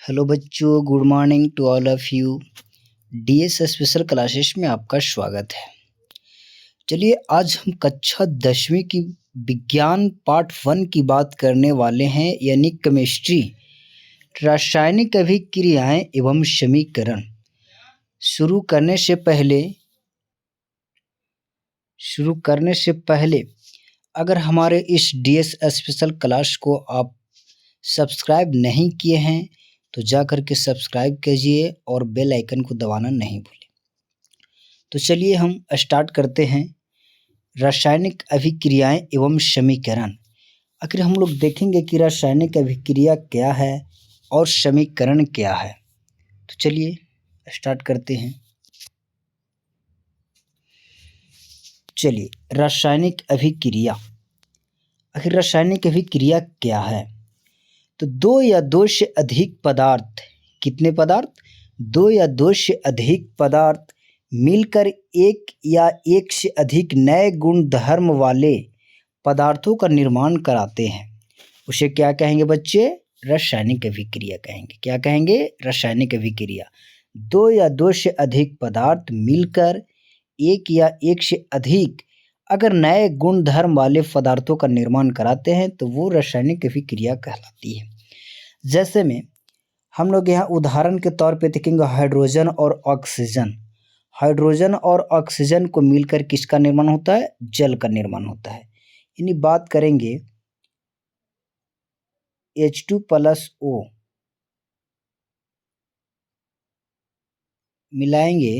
Hello बच्चों, good morning to all of you. DS special classes में आपका स्वागत है। चलिए आज हम कक्षा 10वीं की विज्ञान पार्ट 1 की बात करने वाले हैं, यानी केमिस्ट्री, रासायनिक अभिक्रियाएं एवं समीकरण। शुरू करने से पहले अगर हमारे इस डीएस स्पेशल क्लास को आप सब्सक्राइब नहीं किए हैं तो जा करके सब्सक्राइब कीजिए और बेल आइकन को दबाना नहीं भूलें। तो चलिए हम स्टार्ट करते हैं। रासायनिक अभिक्रियाएं एवं समीकरण। आखिर हम लोग देखेंगे कि रासायनिक अभिक्रिया क्या है और समीकरण क्या है। तो चलिए स्टार्ट करते हैं। चलिए, रासायनिक अभिक्रिया। आखिर रासायनिक अभिक्रिया क्या है? तो दो या दो से अधिक पदार्थ, कितने पदार्थ? दो या दो से अधिक पदार्थ मिलकर एक या एक से अधिक नए गुण धर्म वाले पदार्थों का निर्माण कराते हैं। उसे क्या कहेंगे बच्चे? रासायनिक अभिक्रिया कहेंगे। क्या कहेंगे? रासायनिक अभिक्रिया। दो या दो से अधिक पदार्थ मिलकर एक या एक से अधिक अगर नए गुण धर्म वाले पदार्थों का निर्माण कराते हैं तो वो रासायनिक अभिक्रिया कहलाती है। जैसे में हम लोग यहाँ उदाहरण के तौर पे देखेंगे हाइड्रोजन और ऑक्सीजन। हाइड्रोजन और ऑक्सीजन को मिलकर किसका निर्माण होता है? जल का निर्माण होता है। यानी बात करेंगे H2+O मिलाएंगे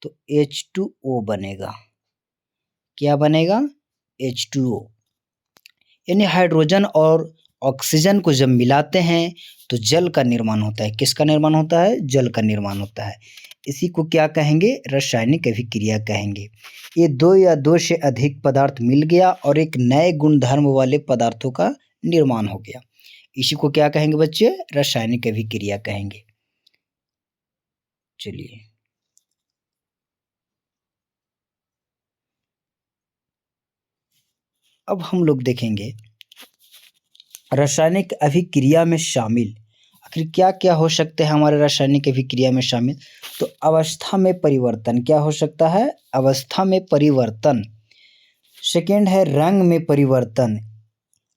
तो H2O बनेगा। क्या बनेगा? H2O। यानी हाइड्रोजन और ऑक्सीजन को जब मिलाते हैं तो जल का निर्माण होता है। किसका निर्माण होता है? जल का निर्माण होता है। इसी को क्या कहेंगे? रासायनिक अभिक्रिया कहेंगे। ये दो या दो से अधिक पदार्थ मिल गया और एक नए गुणधर्म वाले पदार्थों का निर्माण हो गया। इसी को क्या कहेंगे बच्चे? रासायनिक अभिक्रिया कहेंगे। चलिए अब हम लोग देखेंगे रासायनिक अभिक्रिया में शामिल आखिर क्या क्या हो सकते हैं हमारे रासायनिक अभिक्रिया में शामिल। तो अवस्था में परिवर्तन क्या हो सकता है? अवस्था में परिवर्तन। सेकेंड है रंग में परिवर्तन।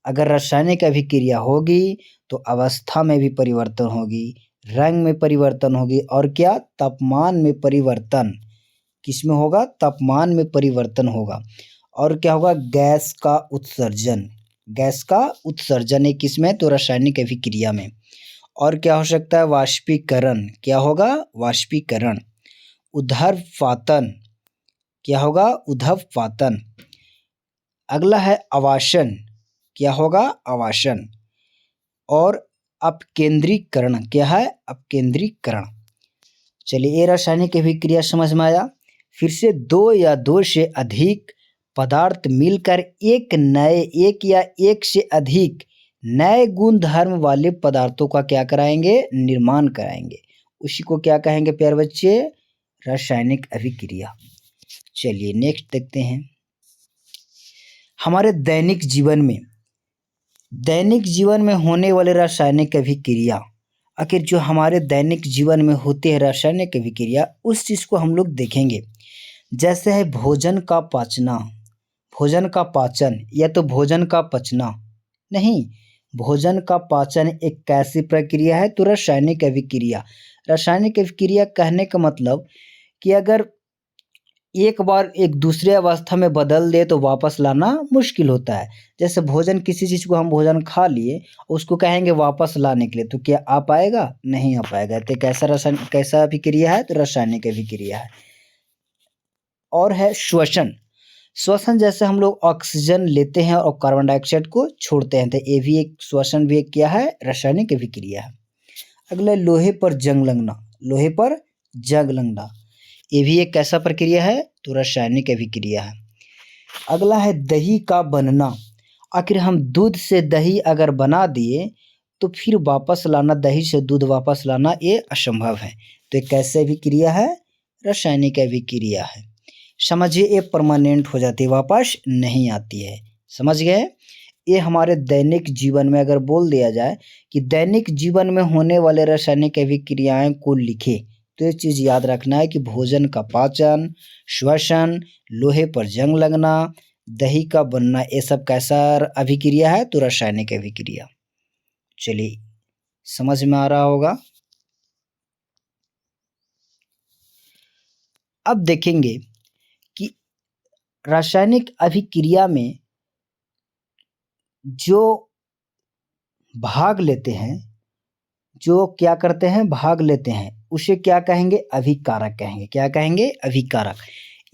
अगर रासायनिक अभिक्रिया होगी तो अवस्था में भी परिवर्तन होगी, रंग में परिवर्तन होगी, और क्या? तापमान में परिवर्तन। किस में होगा? तापमान में परिवर्तन होगा। और क्या होगा? गैस का उत्सर्जन। गैस का उत्सर्जन है किसमें? तो रासायनिक अभिक्रिया में। और क्या हो सकता है? वाष्पीकरण। क्या होगा? वाष्पीकरण। उद्धर्वपातन। क्या होगा? उद्धर्वपातन। अगला है आवासन। क्या होगा? आवासन। और अपकेंद्रीकरण। क्या है? अपकेंद्रीकरण। चलिए ये रासायनिक अभिक्रिया समझ में आया। फिर से दो या दो से अधिक पदार्थ मिलकर एक या एक से अधिक नए गुण धर्म वाले पदार्थों का क्या कराएंगे? निर्माण कराएंगे। उसी को क्या कहेंगे प्यारे बच्चे? रासायनिक अभिक्रिया। चलिए नेक्स्ट देखते हैं। हमारे दैनिक जीवन में होने वाले रासायनिक अभिक्रिया। आखिर जो हमारे दैनिक जीवन में होते हैं रासायनिक अभिक्रिया, उस चीज़ को हम लोग देखेंगे। जैसे है भोजन का पाचना, भोजन का पाचन, या तो भोजन का पचना नहीं, भोजन का पाचन एक कैसी प्रक्रिया है? तो रासायनिक अभिक्रिया। रासायनिक अभिक्रिया कहने का मतलब कि अगर एक बार एक दूसरे अवस्था में बदल दे तो वापस लाना मुश्किल होता है। जैसे भोजन, किसी चीज़ को हम भोजन खा लिए, उसको कहेंगे वापस लाने के लिए, तो क्या आ पाएगा? नहीं आ पाएगा। तो कैसा अभिक्रिया है? तो रासायनिक अभिक्रिया है। और है श्वसन। श्वसन जैसे हम लोग ऑक्सीजन लेते हैं और कार्बन डाइऑक्साइड को छोड़ते हैं, तो ये भी एक श्वसन भी एक क्या है? रासायनिक अभिक्रिया है। अगला लोहे पर जंग लगना। लोहे पर जंग लगना ये भी एक कैसा प्रक्रिया है? तो रासायनिक अभिक्रिया है। अगला है दही का बनना। आखिर हम दूध से दही अगर बना दिए तो फिर वापस लाना, दही से दूध वापस लाना, ये असंभव है। तो ये कैसे अभिक्रिया है? रासायनिक अभिक्रिया है। समझिए ये परमानेंट हो जाती है, वापस नहीं आती है। समझ गए? ये हमारे दैनिक जीवन में अगर बोल दिया जाए कि दैनिक जीवन में होने वाले रासायनिक अभिक्रियाएं को लिखे, तो ये चीज़ याद रखना है कि भोजन का पाचन, श्वसन, लोहे पर जंग लगना, दही का बनना, ये सब कैसा अभिक्रिया है? तो रासायनिक अभिक्रिया। चलिए, समझ में आ रहा होगा। अब देखेंगे कि रासायनिक अभिक्रिया में जो भाग लेते हैं, जो क्या करते हैं, भाग लेते हैं, उसे क्या कहेंगे? अभिकारक कहेंगे। क्या कहेंगे? अभिकारक।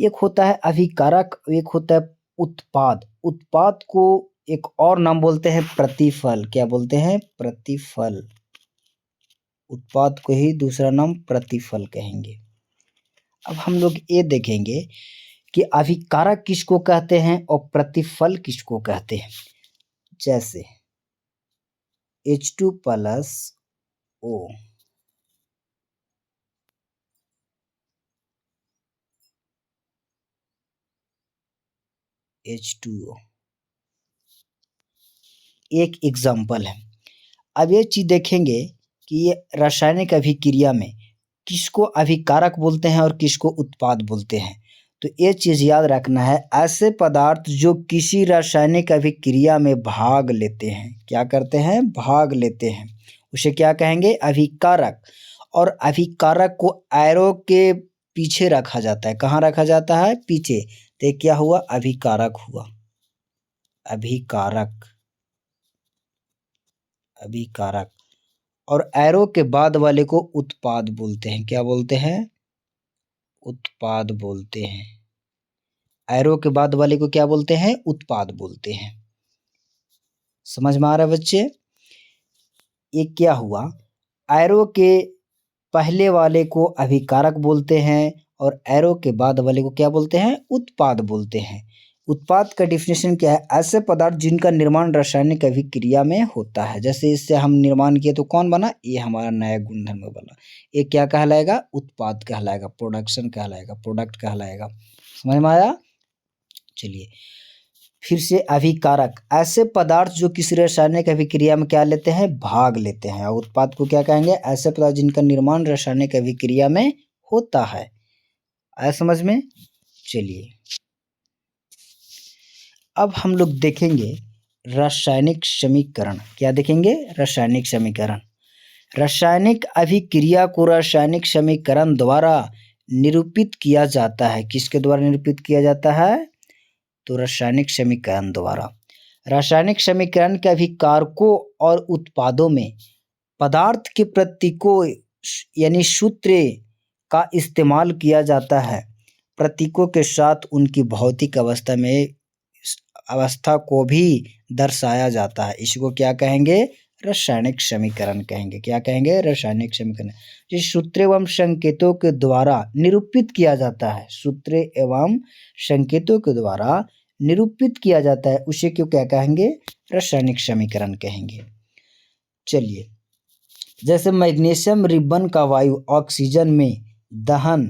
एक होता है अभिकारक, एक होता है उत्पाद। उत्पाद को एक और नाम बोलते हैं प्रतिफल। क्या बोलते हैं? प्रतिफल। उत्पाद को ही दूसरा नाम प्रतिफल कहेंगे। अब हम लोग ये देखेंगे कि अभिकारक किसको कहते हैं और प्रतिफल किसको कहते हैं। जैसे H2 प्लस O, H2O एक एग्जाम्पल है। अब ये चीज देखेंगे कि ये रासायनिक अभिक्रिया में किसको अभिकारक बोलते हैं और किसको उत्पाद बोलते हैं। तो ये चीज याद रखना है, ऐसे पदार्थ जो किसी रासायनिक अभिक्रिया में भाग लेते हैं, क्या करते हैं? भाग लेते हैं, उसे क्या कहेंगे? अभिकारक। और अभिकारक को एरो के पीछे रखा जाता है। कहाँ रखा जाता है? पीछे। तो क्या हुआ? अभिकारक हुआ। अभिकारक, अभिकारक। और एरो के बाद वाले को उत्पाद बोलते हैं। क्या बोलते हैं? उत्पाद बोलते हैं। एरो के बाद वाले को क्या बोलते हैं? उत्पाद बोलते हैं। समझ में आ रहा है बच्चे? ये क्या हुआ? एरो के पहले वाले को अभिकारक बोलते हैं और एरो के बाद वाले को क्या बोलते हैं? उत्पाद बोलते हैं। उत्पाद का डिफिनेशन क्या है? ऐसे पदार्थ जिनका निर्माण रासायनिक अभिक्रिया में होता है। जैसे इससे हम निर्माण किए तो कौन बना? ये हमारा नया गुणधर्म बना। ये क्या कहलाएगा? उत्पाद कहलाएगा, प्रोडक्शन कहलाएगा, प्रोडक्ट कहलाएगा। समझ में आया? चलिए फिर से, अभिकारक ऐसे पदार्थ जो किसी रासायनिक अभिक्रिया में क्या लेते हैं? भाग लेते हैं। और उत्पाद को क्या कहेंगे? ऐसे पदार्थ जिनका निर्माण रासायनिक अभिक्रिया में होता है। आया समझ में? चलिए अब हम लोग देखेंगे रासायनिक समीकरण। क्या देखेंगे? रासायनिक समीकरण। रासायनिक अभिक्रिया को रासायनिक समीकरण द्वारा निरूपित किया जाता है। किसके द्वारा निरूपित किया जाता है? तो रासायनिक समीकरण द्वारा। रासायनिक समीकरण के अभिकारकों और उत्पादों में पदार्थ के प्रतीकों यानी सूत्र का इस्तेमाल किया जाता है। प्रतीकों के साथ उनकी भौतिक अवस्था को भी दर्शाया जाता है। इसको क्या कहेंगे? रासायनिक समीकरण कहेंगे। क्या कहेंगे? रासायनिक समीकरण। जिस सूत्र एवं संकेतों के द्वारा निरूपित किया जाता है, सूत्र एवं संकेतों के द्वारा निरूपित किया जाता है, उसे क्यों क्या कहेंगे? रासायनिक समीकरण कहेंगे। चलिए, जैसे मैग्नीशियम रिबन का वायु ऑक्सीजन में दहन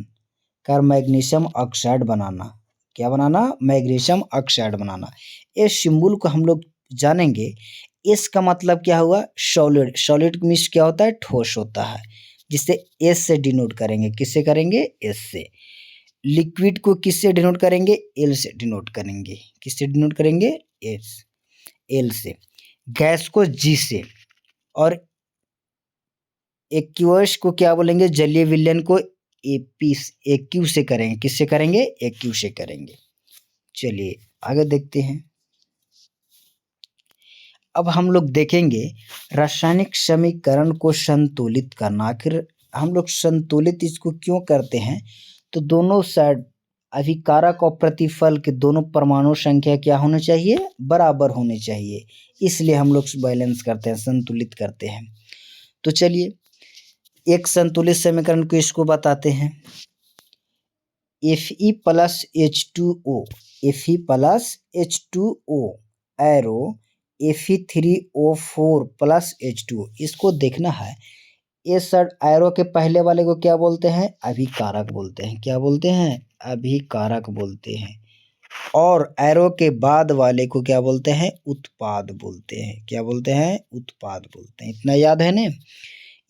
कर मैग्नीशियम ऑक्साइड बनाना। क्या बनाना? मैग्नीशियम ऑक्साइड बनाना। इस सिंबल को हम लोग जानेंगे। इसका मतलब क्या हुआ? सॉलिड। सॉलिड मीन्स क्या होता है? ठोस होता है, जिसे एस से डिनोट करेंगे। किससे करेंगे? एस से। लिक्विड को किससे डिनोट करेंगे? एल से डिनोट करेंगे। किससे डिनोट करेंगे? एस, एल से। गैस को जी से। और एक्यूअस को क्या बोलेंगे? जलीय विलयन को एक्यू से करेंगे। किससे करेंगे? एक्यू से करेंगे। चलिए आगे देखते हैं। अब हम लोग देखेंगे रासायनिक समीकरण को संतुलित करना। आखिर हम लोग संतुलित इसको क्यों करते हैं? तो दोनों साइड अभिकारक और प्रतिफल के दोनों परमाणु संख्या क्या होनी चाहिए? बराबर होनी चाहिए। इसलिए हम लोग बैलेंस करते हैं, संतुलित करते हैं। तो चलिए एक संतुलित समीकरण को इसको बताते हैं। Fe plus H2O, Fe plus H2O arrow Fe3O4 plus H2O। इसको देखना है। ये सर एरो के पहले वाले को क्या बोलते हैं? अभिकारक बोलते हैं। क्या बोलते हैं? अभिकारक बोलते हैं। और एरो के बाद वाले को क्या बोलते हैं? उत्पाद बोलते हैं। क्या बोलते हैं? उत्पाद बोलते हैं। इतना याद है ना?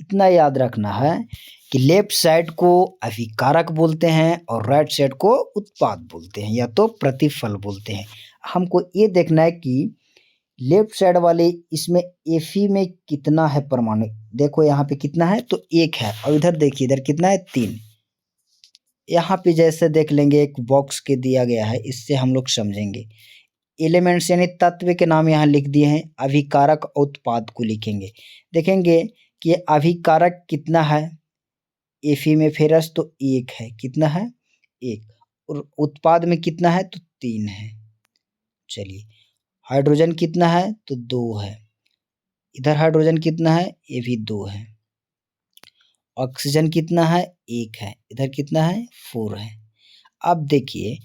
इतना याद रखना है कि लेफ्ट साइड को अभिकारक बोलते हैं और राइट साइड को उत्पाद बोलते हैं या तो प्रतिफल बोलते हैं। हमको ये देखना है कि लेफ्ट साइड वाले इसमें Fe में कितना है परमाणु। देखो यहाँ पे कितना है तो 1 है, और इधर देखिए इधर कितना है 3। यहाँ पे जैसे देख लेंगे एक बॉक्स के दिया गया है, इससे हम लोग समझेंगे। एलिमेंट्स यानी तत्व के नाम यहाँ लिख दिए हैं, अभिकारक और उत्पाद को लिखेंगे। देखेंगे कि अभिकारक कितना है Fe में फेरस तो 1 है। कितना है? 1। और उत्पाद में कितना है तो 3 है। चलिए, हाइड्रोजन कितना है तो 2 है। इधर हाइड्रोजन कितना है? ये भी 2 है। ऑक्सीजन कितना है? 1 है। इधर कितना है? 4 है। अब देखिए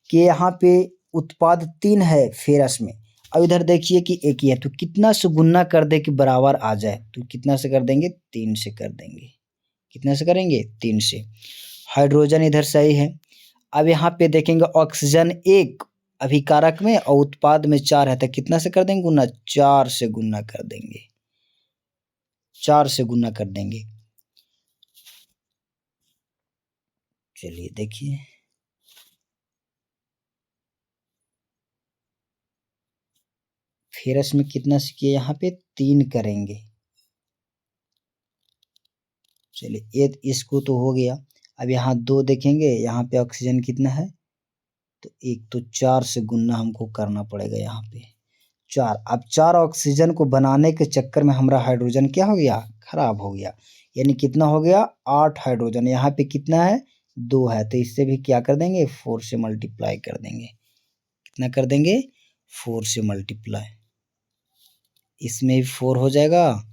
कि यहाँ पे उत्पाद 3 है फेरस में, अब इधर देखिए कि 1 ही है, तो कितना से गुना कर दे कि बराबर आ जाए? तो कितना से कर देंगे? 3 से कर देंगे। कितना से करेंगे? 3 से। हाइड्रोजन इधर सही है। अब यहाँ पे देखेंगे ऑक्सीजन 1 अभिकारक में और उत्पाद में 4 है, तो कितना से कर देंगे गुना? 4 से गुना कर देंगे। 4 से गुना कर देंगे। चलिए देखिए, फेरस में कितना से किए? यहाँ पे 3 करेंगे। चलिए, ये इसको तो हो गया। अब यहाँ 2 देखेंगे, यहाँ पे ऑक्सीजन कितना है तो 1, तो 4 से गुना हमको करना पड़ेगा यहाँ पे 4। अब 4 ऑक्सीजन को बनाने के चक्कर में हमारा हाइड्रोजन क्या हो गया? खराब हो गया। यानी कितना हो गया? 8 हाइड्रोजन। यहाँ पे कितना है? 2 है, तो इससे भी क्या कर देंगे? 4 से मल्टीप्लाई कर देंगे। कितना कर देंगे? 4 से मल्टीप्लाई। इसमें भी 4 हो जाएगा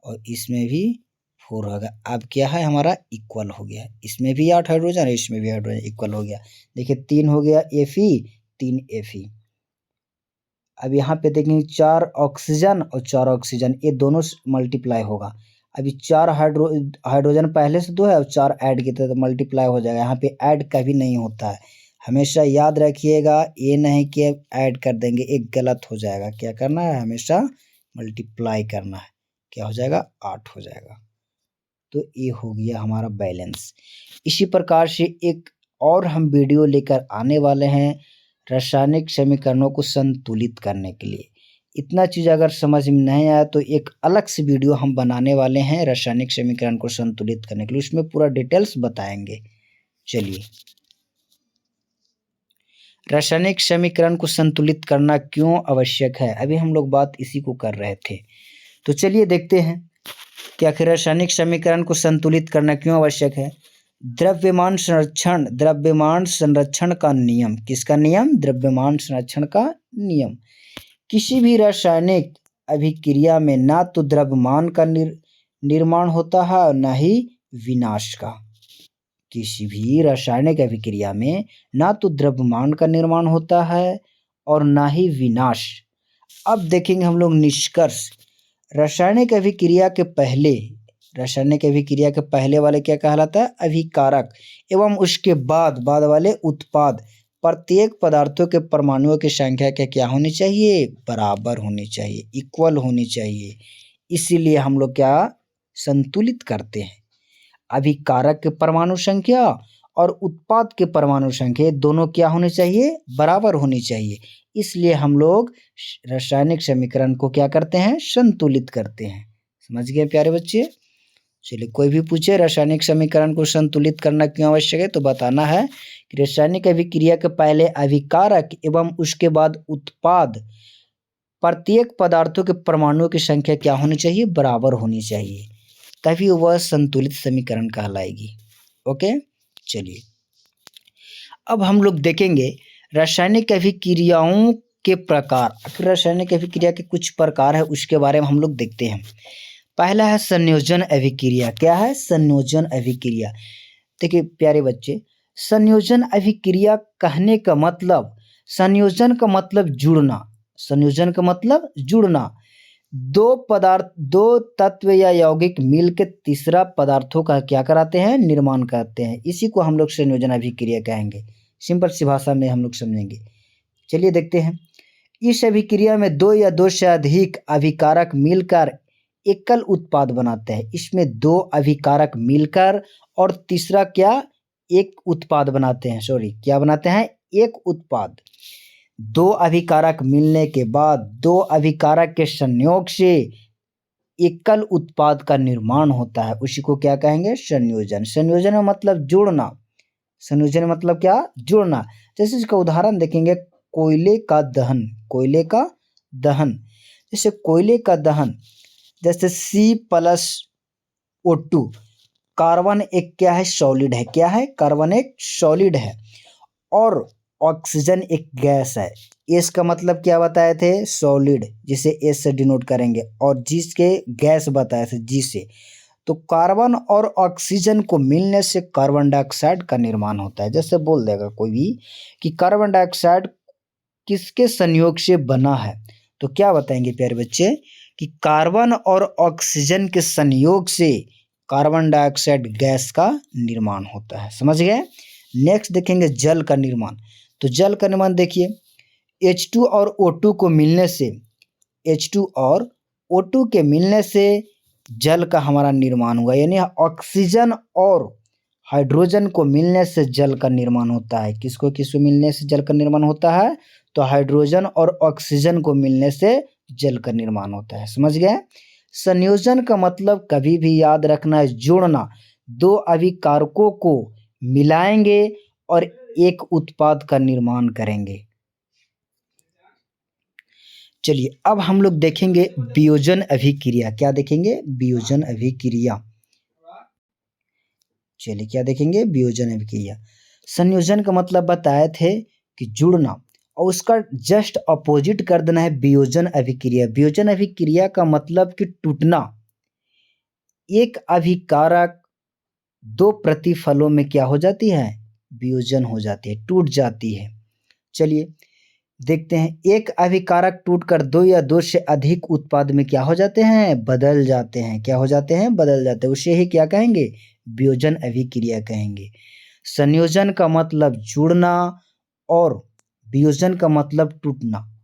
और इसमें भी 4 होगा। अब क्या है? हमारा इक्वल हो गया। इसमें भी 8 हाइड्रोजन है, इसमें भी हाइड्रोजन, इक्वल हो गया। देखिए 3 हो गया Fe, 3 Fe। अब यहाँ पे देखेंगे 4 ऑक्सीजन और 4 ऑक्सीजन, ये दोनों मल्टीप्लाई होगा। अभी 4 हाइड्रोजन पहले से 2 है और 4 ऐड किए तो मल्टीप्लाई हो जाएगा। यहाँ पे ऐड कभी नहीं होता है, हमेशा याद रखिएगा। ये नहीं कि ऐड कर देंगे, एक गलत हो जाएगा। क्या करना है? हमेशा मल्टीप्लाई करना है। क्या हो जाएगा? 8 हो जाएगा। तो ये हो गया हमारा बैलेंस। इसी प्रकार से एक और हम वीडियो लेकर आने वाले हैं रासायनिक समीकरणों को संतुलित करने के लिए। इतना चीज़ अगर समझ में नहीं आया तो एक अलग से वीडियो हम बनाने वाले हैं रासायनिक समीकरण को संतुलित करने के लिए, उसमें पूरा डिटेल्स बताएंगे। चलिए, रासायनिक समीकरण को संतुलित करना क्यों आवश्यक है, अभी हम लोग बात इसी को कर रहे थे। तो चलिए देखते हैं कि आखिर रासायनिक समीकरण को संतुलित करना क्यों आवश्यक है। द्रव्यमान संरक्षण का नियम। किसका नियम? द्रव्यमान संरक्षण का नियम। किसी भी रासायनिक अभिक्रिया में ना तो द्रव्यमान का निर्माण होता है और ना ही विनाश का। किसी भी रासायनिक अभिक्रिया में ना तो द्रव्यमान का निर्माण होता है और ना ही विनाश। अब देखेंगे हम लोग निष्कर्ष। रासायनिक अभिक्रिया के पहले वाले क्या कहलाता है? अभिकारक। एवं उसके बाद वाले उत्पाद। प्रत्येक पदार्थों के परमाणुओं की संख्या क्या होनी चाहिए? बराबर होनी चाहिए, इक्वल होनी चाहिए। इसीलिए हम लोग क्या संतुलित करते हैं? अभिकारक के परमाणु संख्या और उत्पाद के परमाणु संख्या दोनों क्या होने चाहिए? बराबर होनी चाहिए। इसलिए हम लोग रासायनिक समीकरण को क्या करते हैं? संतुलित करते हैं। समझ गए प्यारे बच्चे? चलिए, कोई भी पूछे रासायनिक समीकरण को संतुलित करना क्यों आवश्यक है तो बताना है कि रासायनिक अभिक्रिया के पहले अभिकारक एवं उसके बाद उत्पाद, प्रत्येक पदार्थों के परमाणुओं की संख्या क्या होनी चाहिए? बराबर होनी चाहिए, तभी वह संतुलित समीकरण कहलाएगी। ओके, चलिए अब हम लोग देखेंगे रासायनिक अभिक्रियाओं के प्रकार। रासायनिक अभिक्रिया के कुछ प्रकार है, उसके बारे में हम लोग देखते हैं। पहला है संयोजन अभिक्रिया। क्या है? संयोजन अभिक्रिया। देखिए प्यारे बच्चे, संयोजन अभिक्रिया कहने का मतलब, संयोजन का मतलब जुड़ना। संयोजन का मतलब जुड़ना। दो तत्व या यौगिक मिलकर तीसरा पदार्थों का क्या कराते हैं? निर्माण करते हैं। इसी को हम लोग संयोजन अभिक्रिया कहेंगे। सिंपल सी भाषा में हम लोग समझेंगे। चलिए देखते हैं। इस अभिक्रिया में दो या दो से अधिक अभिकारक मिलकर एकल उत्पाद बनाते हैं। इसमें दो अभिकारक मिलकर और तीसरा क्या, एक उत्पाद बनाते हैं। सॉरी, क्या बनाते हैं, एक उत्पाद। दो अभिकारक मिलने के बाद दो अभिकारक के संयोग से एकल उत्पाद का निर्माण होता है, उसी को क्या कहेंगे, संयोजन। संयोजन में मतलब जुड़ना। संयोजन में मतलब क्या, जुड़ना। जैसे इसका उदाहरण देखेंगे, कोयले का दहन। कोयले का दहन, जैसे कोयले का दहन, जैसे C+O2। कार्बन एक क्या है, सॉलिड है। क्या है, कार्बन एक सॉलिड है और ऑक्सीजन एक गैस है। एस का मतलब क्या बताए थे, सॉलिड, जिसे एस से डिनोट करेंगे, और जी के गैस बताए थे, जी से। तो कार्बन और ऑक्सीजन को मिलने से कार्बन डाइऑक्साइड का निर्माण होता है। जैसे बोल देगा कोई भी कि कार्बन डाइऑक्साइड किसके संयोग से बना है, तो क्या बताएंगे प्यारे बच्चे कि कार्बन और ऑक्सीजन के संयोग से कार्बन डाइऑक्साइड गैस का निर्माण होता है। समझ गए। नेक्स्ट देखेंगे जल का निर्माण। तो जल का निर्माण देखिए, H2 और O2 को मिलने से, H2 और O2 के मिलने से जल का हमारा निर्माण हुआ, यानी ऑक्सीजन और हाइड्रोजन को मिलने से जल का निर्माण होता है। किसको किसको मिलने से जल का निर्माण होता है, तो हाइड्रोजन और ऑक्सीजन को मिलने से जल का निर्माण होता है। समझ गए। संयोजन का मतलब कभी भी याद रखना है, जुड़ना। दो अभिकारकों को मिलाएंगे और एक उत्पाद का निर्माण करेंगे। चलिए अब हम लोग देखेंगे वियोजन अभिक्रिया। क्या देखेंगे, वियोजन अभिक्रिया। चलिए क्या देखेंगे, वियोजन अभिक्रिया। संयोजन का मतलब बताए थे कि जुड़ना, और उसका जस्ट अपोजिट कर देना है वियोजन अभिक्रिया। वियोजन अभिक्रिया का मतलब कि टूटना। एक अभिकारक दो प्रतिफलों में क्या हो जाती है, वियोजन हो जाती है, टूट जाती है। चलिए देखते हैं, एक अभिकारक टूटकर दो या दो से अधिक उत्पाद में क्या हो जाते हैं, बदल जाते हैं। क्या हो जाते हैं, बदल जाते हैं। उसे ही क्या कहेंगे, वियोजन अभिक्रिया कहेंगे। संयोजन का मतलब जुड़ना और वियोजन का मतलब टूटना।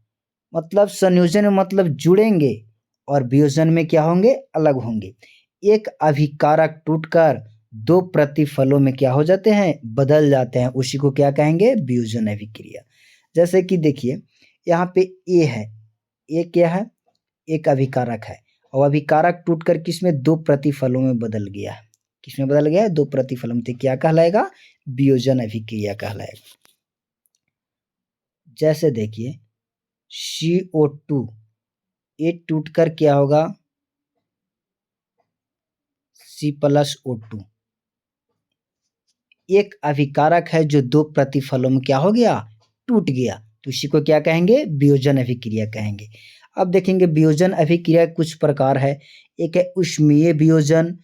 मतलब संयोजन में मतलब जुड़ेंगे और वियोजन में क्या होंगे, अलग होंगे। एक अभिकारक टूटकर दो प्रतिफलों में क्या हो जाते हैं, बदल जाते हैं, उसी को क्या कहेंगे, वियोजन अभिक्रिया। जैसे कि देखिए यहाँ पे ए है, ए क्या है, एक अभिकारक है, और अभिकारक टूटकर किसमें, दो प्रतिफलों में बदल गया है। किसमें बदल गया है, दो प्रतिफलों में। तो क्या कहलाएगा, वियोजन अभिक्रिया कहलाएगा। जैसे देखिए CO2, ये टूटकर क्या होगा, C+O2। एक अभिकारक है जो दो प्रतिफलों में क्या हो गया, टूट गया, तो इसी को क्या कहेंगे, वियोजन अभिक्रिया कहेंगे। अब देखेंगे वियोजन अभिक्रिया कुछ प्रकार है। एक है ऊष्मीय वियोजन,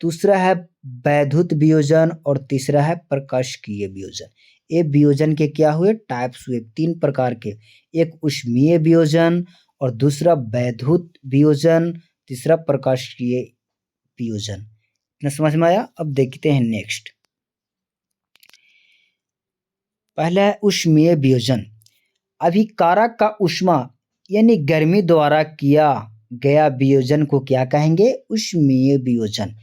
दूसरा है वैद्युत वियोजन, और तीसरा है प्रकाशिकीय वियोजन। ये वियोजन के क्या हुए, टाइप्स हुए, तीन प्रकार के। एक ऊष्मीय वियोजन, और दूसरा वैद्युत वियोजन, तीसरा प्रकाशिकीय वियोजन। इतना समझ में आया। अब देखते हैं नेक्स्ट। पहला है ऊष्मीय वियोजन। अभिकारक का ऊष्मा यानी गर्मी द्वारा किया गया वियोजन को क्या कहेंगे, ऊष्मीय वियोजन।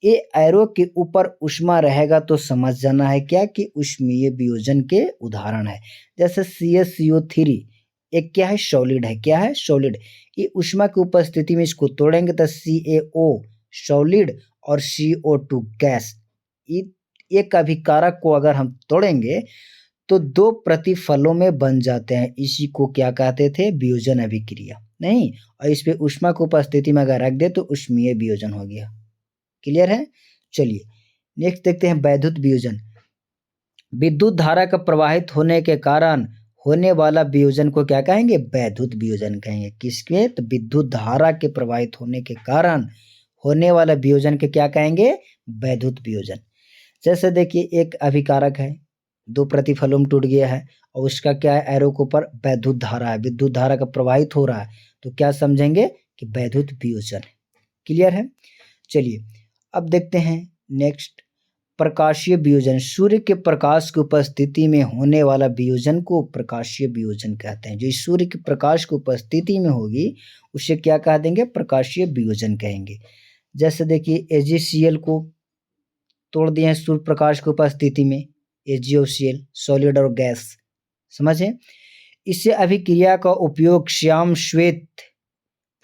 ये एरो के ऊपर ऊष्मा रहेगा तो समझ जाना है क्या कि ऊष्मीय वियोजन के उदाहरण है। जैसे CaCO3 एक क्या है, सॉलिड है। क्या है, सॉलिड। ये ऊष्मा की उपस्थिति में इसको तोड़ेंगे तो CaO सॉलिड और CO2 गैस। एक अभिकारक को अगर हम तोड़ेंगे तो दो प्रतिफलों में बन जाते हैं। इसी को क्या कहते थे, वियोजन अभिक्रिया। नहीं, और इस पे ऊष्मा की उपस्थिति में अगर रख दे तो ऊष्मीय वियोजन हो गया। क्लियर है। चलिए नेक्स्ट देखते हैं वैद्युत वियोजन। विद्युत धारा का प्रवाहित होने के कारण होने वाला वियोजन को क्या कहेंगे, वैद्युत वियोजन कहेंगे। किसके, तो विद्युत धारा के प्रवाहित होने के कारण होने वाला वियोजन के क्या कहेंगे, वैद्युत वियोजन। जैसे देखिए एक अभिकारक है, दो प्रतिफलों में टूट गया है, और उसका क्या है, एरो के ऊपर वैद्युत धारा है, विद्युत धारा का प्रवाहित हो रहा है, तो क्या समझेंगे कि वैद्युत वियोजन है। क्लियर है। चलिए अब देखते हैं नेक्स्ट, प्रकाशीय वियोजन, सूर्य के प्रकाश की उपस्थिति में होने वाला वियोजन को प्रकाशीय वियोजन कहते हैं। जो सूर्य के प्रकाश की उपस्थिति में होगी उसे क्या कह देंगे? प्रकाशीय वियोजन कहेंगे। जैसे देखिए AgCl को तोड़ दिए हैं सूर्य प्रकाश की उपस्थिति में, AgCl सॉलिड और गैस, समझे। इससे अभिक्रिया का उपयोग श्याम श्वेत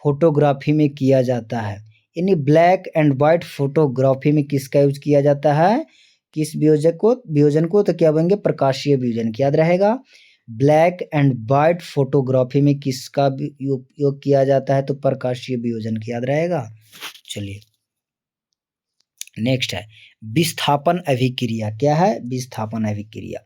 फोटोग्राफी में किया जाता है। यानी ब्लैक एंड वाइट फोटोग्राफी में किसका यूज किया जाता है? किस वियोजन को तो क्या बोलेंगे? प्रकाशीय वियोजन। याद रहेगा, ब्लैक एंड वाइट फोटोग्राफी में किसका उपयोग किया जाता है? तो प्रकाशीय वियोजन। याद रहेगा। चलिए नेक्स्ट है विस्थापन अभिक्रिया। क्या है? विस्थापन अभिक्रिया।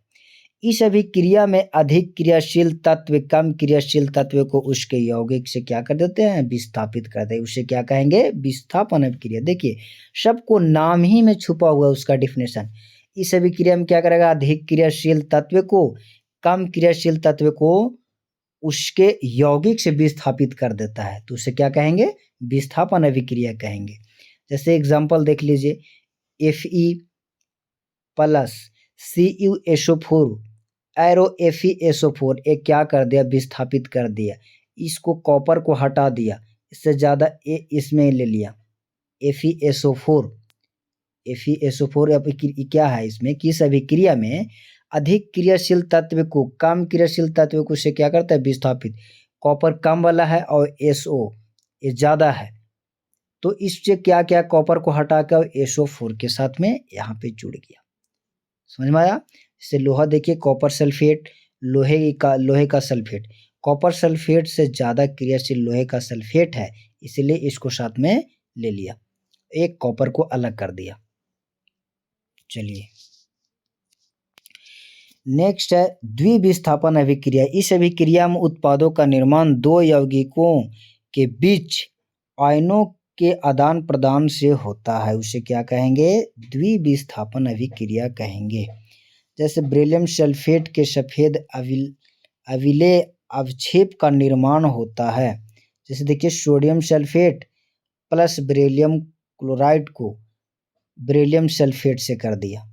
इस अभिक्रिया में अधिक क्रियाशील तत्व कम क्रियाशील तत्व को उसके यौगिक से क्या कर देते हैं? विस्थापित कर देते हैं। उसे क्या कहेंगे? विस्थापन अभिक्रिया। देखिए सबको नाम ही में छुपा हुआ उसका डिफिनेशन। इस अभिक्रिया में क्या करेगा? अधिक क्रियाशील तत्व को कम क्रियाशील तत्व को उसके यौगिक से विस्थापित कर देता है, तो उसे क्या कहेंगे? विस्थापन अभिक्रिया कहेंगे। जैसे एग्जाम्पल देख लीजिए, Fe+CuSO4 एरो FeSO4 एक क्या कर दिया? विस्थापित कर दिया। इसको कॉपर को हटा दिया, इससे ज़्यादा इसमें ले लिया FeSO4 क्या है इसमें? किस अभिक्रिया में अधिक क्रियाशील तत्व को कम क्रियाशील तत्व को से क्या करता है? विस्थापित। कॉपर कम वाला है और SO ये ज़्यादा है, तो इससे क्या क्या कॉपर को हटाकर SO4 के साथ में यहाँ पे जुड़ गया। समझ में आया? इससे लोहा देखिए, कॉपर सल्फेट, लोहे का सल्फेट, कॉपर सल्फेट से ज़्यादा क्रियाशील लोहे का सल्फेट है, इसलिए इसको साथ में ले लिया, एक कॉपर को अलग कर दिया। चलिए नेक्स्ट है द्विविस्थापन अभिक्रिया। इस अभिक्रिया में उत्पादों का निर्माण दो यौगिकों के बीच आयनों के आदान प्रदान से होता है, उसे क्या कहेंगे? द्विविस्थापन अभिक्रिया कहेंगे। जैसे बेरिलियम सल्फेट के सफ़ेद अविलेय अवक्षेप का निर्माण होता है। जैसे देखिए sodium sulphate plus beryllium chloride को बेरिलियम सल्फेट से कर दिया,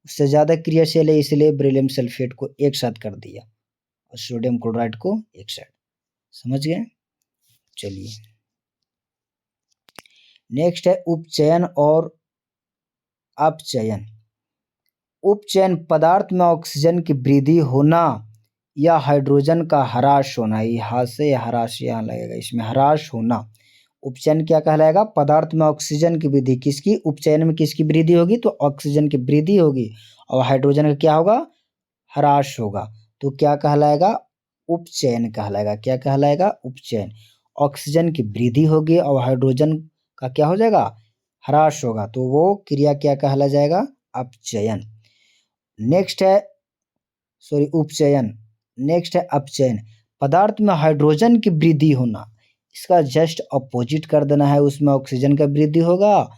उससे ज़्यादा क्रियाशील है इसलिए बेरिलियम सल्फेट को एक साथ कर दिया और सोडियम क्लोराइड को एक साथ। समझ गए? चलिए नेक्स्ट है उपचयन और अपचयन। उपचयन पदार्थ में ऑक्सीजन की वृद्धि होना या हाइड्रोजन का ह्रास होना। यहाँ से ह्रास यहाँ लगेगा, इसमें ह्रास होना। उपचयन क्या कहलाएगा? पदार्थ में ऑक्सीजन की वृद्धि। किसकी? उपचयन में किसकी वृद्धि होगी? तो ऑक्सीजन की वृद्धि होगी और हाइड्रोजन का क्या होगा? ह्रास होगा, तो क्या कहलाएगा? उपचयन कहलाएगा। क्या कहलाएगा? उपचयन। ऑक्सीजन की वृद्धि होगी और हाइड्रोजन का क्या हो जाएगा? ह्रास होगा, तो वो क्रिया क्या कहला जाएगा? अपचयन। नेक्स्ट है उपचयन। नेक्स्ट है अपचयन। पदार्थ में हाइड्रोजन की वृद्धि होना, इसका जस्ट अपोजिट कर देना है, उसमें ऑक्सीजन का वृद्धि होगा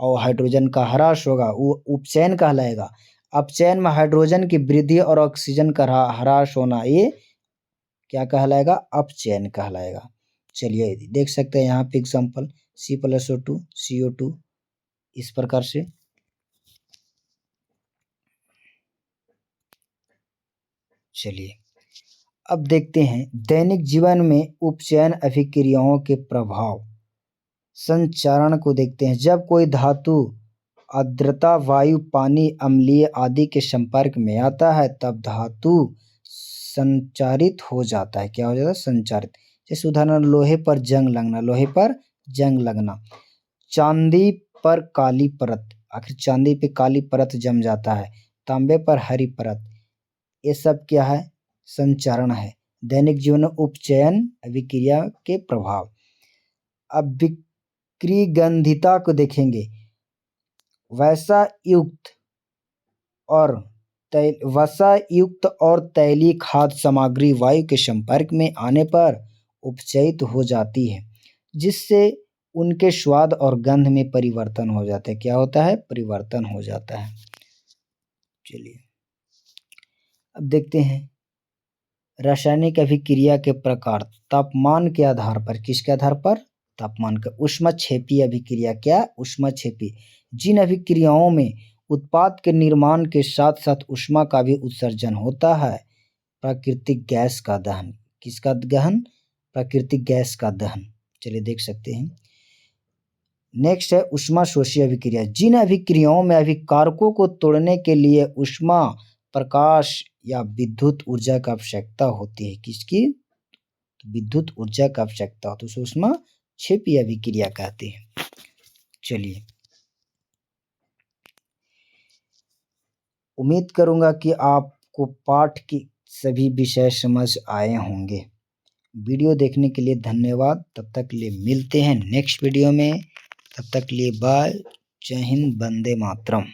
और हाइड्रोजन का ह्रास होगा, वो उपचयन कहलाएगा। अपचयन में हाइड्रोजन की वृद्धि और ऑक्सीजन का ह्रास होना, ये क्या कहलाएगा? अपचयन कहलाएगा। चलिए देख सकते हैं यहाँ पे एग्जाम्पल C+O2 CO2 इस प्रकार से। चलिए अब देखते हैं दैनिक जीवन में उपचयन अभिक्रियाओं के प्रभाव। संचारण को देखते हैं। जब कोई धातु आर्द्रता, वायु, पानी, अम्लीय आदि के संपर्क में आता है तब धातु संचारित हो जाता है। क्या हो जाता है? संचारित। जैसे उदाहरण लोहे पर जंग लगना, लोहे पर जंग लगना। चांदी पर काली परत, आखिर चांदी पे काली परत जम जाता है। तांबे पर हरी परत, ये सब क्या है? संचारण है। दैनिक जीवन में उपचयन अभिक्रिया के प्रभाव। अब विक्रिगंधिता को देखेंगे। वसा युक्त और तैलीय खाद्य सामग्री वायु के संपर्क में आने पर उपचयित हो जाती है, जिससे उनके स्वाद और गंध में परिवर्तन हो जाता है। क्या होता है? परिवर्तन हो जाता है। चलिए अब देखते हैं रासायनिक अभिक्रिया के प्रकार। तापमान के आधार पर, किसके आधार पर? तापमान का। ऊष्मक्षेपी अभिक्रिया। क्या? ऊष्मक्षेपी। जिन अभिक्रियाओं में उत्पाद के निर्माण के साथ साथ ऊष्मा का भी उत्सर्जन होता है। प्राकृतिक गैस का दहन, किसका दहन? प्राकृतिक गैस का दहन। चलिए देख सकते हैं। नेक्स्ट है ऊष्मा शोषी अभिक्रिया। जिन अभिक्रियाओं में अभिकारकों को तोड़ने के लिए ऊष्मा, प्रकाश या विद्युत ऊर्जा की आवश्यकता होती है। किसकी? विद्युत ऊर्जा की आवश्यकता होती है, उसे ऊष्मा क्षेपी अभिक्रिया कहते हैं। चलिए, उम्मीद करूंगा कि आपको पाठ की सभी विषय समझ आए होंगे। वीडियो देखने के लिए धन्यवाद। तब तक के लिए मिलते हैं नेक्स्ट वीडियो में। तब तक के लिए बाय। जय हिंद, वंदे मातरम।